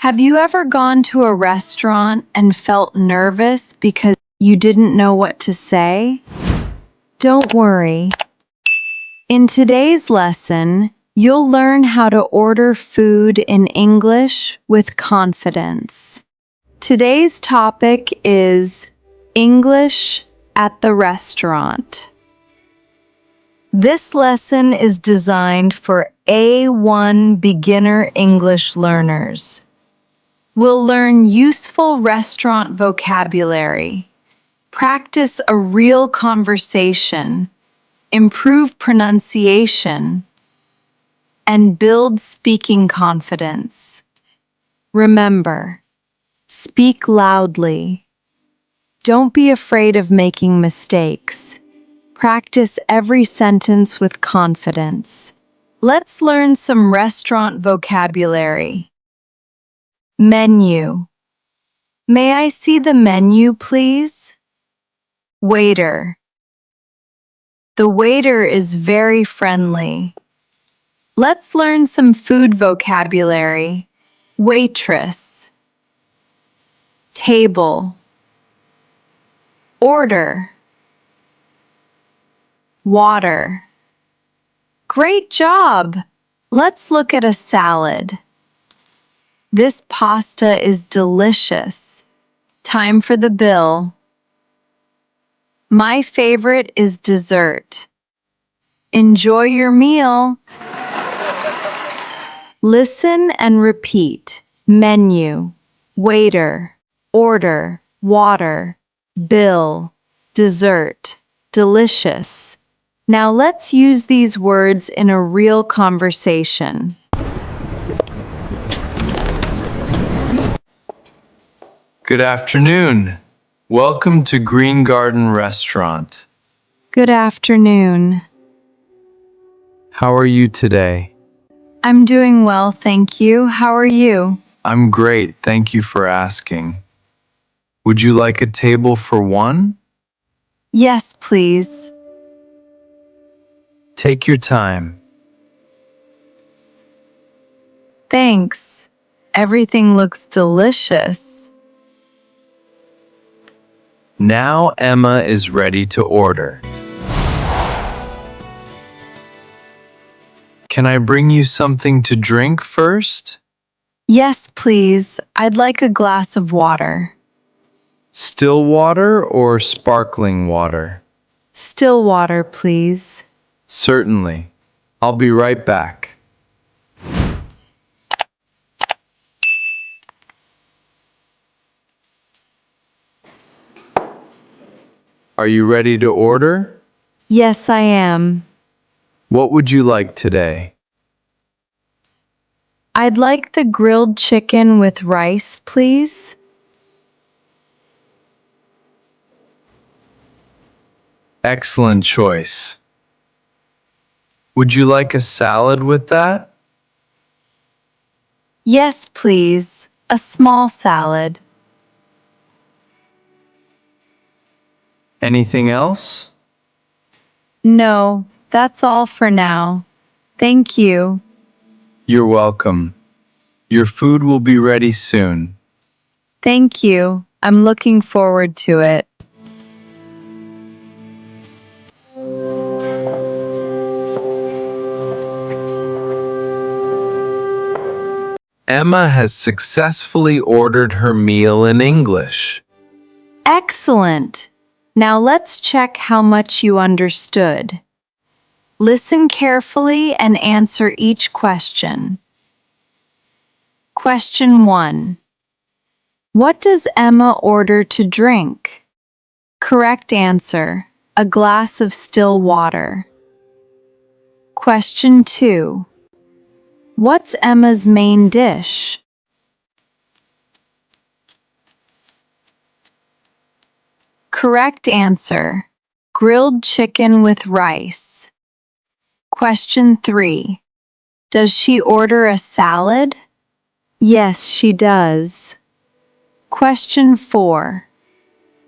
Have you ever gone to a restaurant and felt nervous because you didn't know what to say? Don't worry. In today's lesson, you'll learn how to order food in English with confidence. Today's topic is English at the restaurant. This lesson is designed for A1 beginner English learners. We'll learn useful restaurant vocabulary, practice a real conversation, improve pronunciation, and build speaking confidence. Remember, speak loudly. Don't be afraid of making mistakes. Practice every sentence with confidence. Let's learn some restaurant vocabulary. Menu. May I see the menu, please? Waiter. The waiter is very friendly. Let's learn some food vocabulary. Waitress. Table. Order. Water. Great job! Let's look at a salad. This pasta is delicious. Time for the bill. My favorite is dessert. Enjoy your meal. Listen and repeat. Menu, waiter, order, water, bill, dessert, delicious. Now let's use these words in a real conversation. Good afternoon. Welcome to Green Garden Restaurant. Good afternoon. How are you today? I'm doing well, thank you. How are you? I'm great, thank you for asking. Would you like a table for one? Yes, please. Take your time. Thanks. Everything looks delicious. Now Emma is ready to order. Can I bring you something to drink first? Yes, please. I'd like a glass of water. Still water or sparkling water? Still water, please. Certainly. I'll be right back. Are you ready to order? Yes, I am. What would you like today? I'd like the grilled chicken with rice, please. Excellent choice. Would you like a salad with that? Yes, please. A small salad. Anything else? No, that's all for now. Thank you. You're welcome. Your food will be ready soon. Thank you. I'm looking forward to it. Emma has successfully ordered her meal in English. Excellent. Now let's check how much you understood. Listen carefully and answer each question. Question 1. What does Emma order to drink? Correct answer: a glass of still water. Question 2. What's Emma's main dish? Correct answer: grilled chicken with rice. Question 3. Does she order a salad? Yes, she does. Question 4.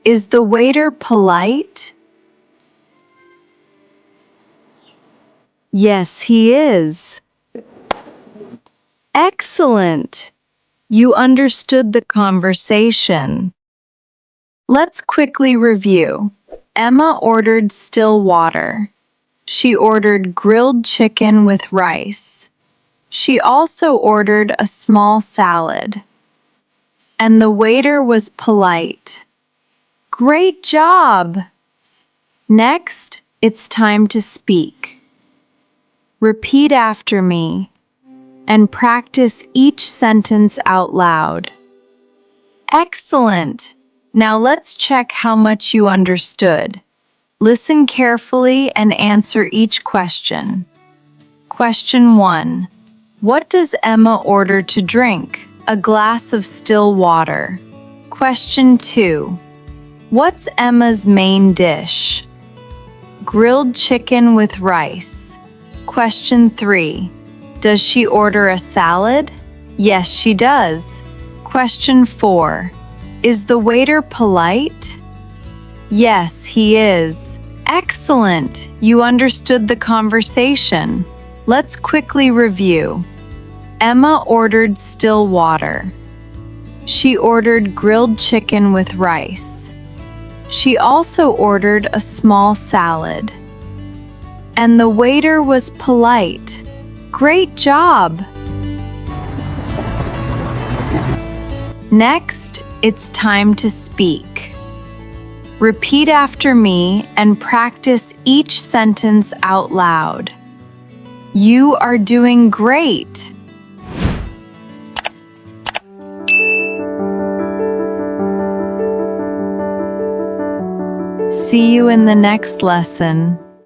Is the waiter polite? Yes, he is. Excellent. You understood the conversation. Let's quickly review. Emma ordered still water. She ordered grilled chicken with rice. She also ordered a small salad. And the waiter was polite. Great job! Next, it's time to speak. Repeat after me and practice each sentence out loud. Excellent! Now let's check how much you understood. Listen carefully and answer each question. Question 1. What does Emma order to drink? A glass of still water. Question 2. What's Emma's main dish? Grilled chicken with rice. Question 3. Does she order a salad? Yes, she does. Question 4. Is the waiter polite? Yes, he is. Excellent! You understood the conversation. Let's quickly review. Emma ordered still water. She ordered grilled chicken with rice. She also ordered a small salad. And the waiter was polite. Great job! Next, it's time to speak. Repeat after me and practice each sentence out loud. You are doing great! See you in the next lesson.